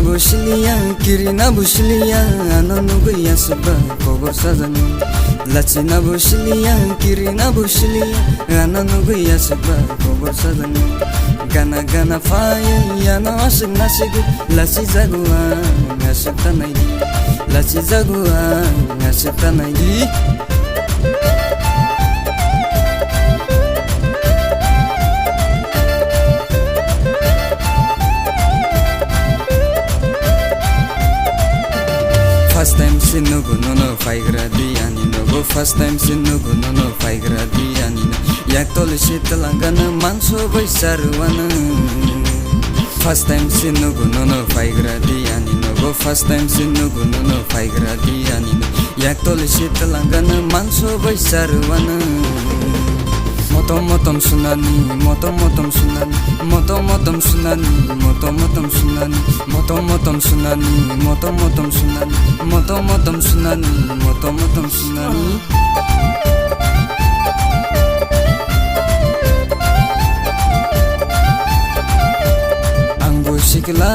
busliya kirina busliya anonugu yasba kobor sajani lachina busliya kirina busliya anonugu yasba kobor sajani gana gana faye yana asik nasigu lachi jagua asik tanai lachi jagua asik tanai First time sin nugu nono faigra di anino go first time sin nugu nono faigra di anino yak tol shitalangana manso baisarwana first time sin nugu nono faigra di anino go first time sin nugu nono faigra di anino yak tol shitalangana manso baisarwana motom motom sunani motom motom sunani motom motom sunani motom motom sunani motom motom sunani motom motom sunani motom motom sunani motom motom sunani anggo sikla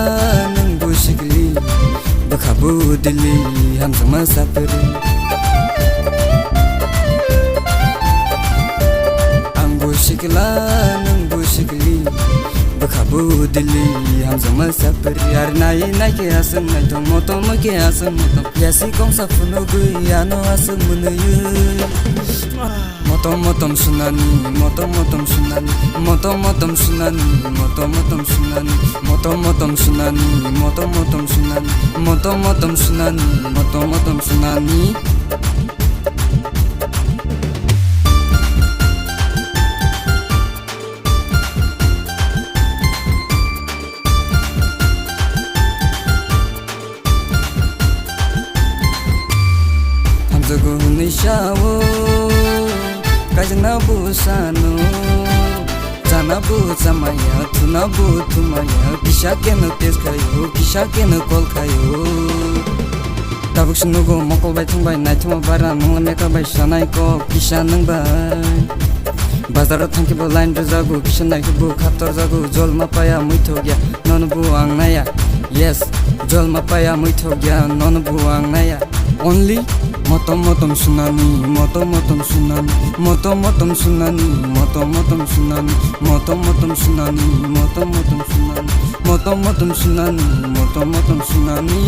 nanggo sikli bakhabu dili ham sama sapri sikla nangbu sikli bakhabu dili ham sama sapri ar nai nai ke asam nai thong motom ke asam motom yasi kong safuno gu yano asam munayu motom motom sunani motom motom sunani motom motom sunani motom motom sunani motom motom sunani motom motom sunani motom motom sunani motom motom sunani Jago nishawo kajna busano jana bu jamaya thuna bu thumaya kisha ke no tes khayo kisha ke no kol khayo tabuk sunugo mokol bai thungbai nai thuma bara nungla meka bai sanai ko kisha nangbai bazar thangki bo line jago kisha nai bu khator jago jol ma paya muitho gya non bu angnaya yes jol ma paya muitho gya non bu angnaya only motom motom sunani motom motom sunani motom motom sunani motom motom sunani motom motom sunani motom motom sunani motom motom sunani motom motom sunani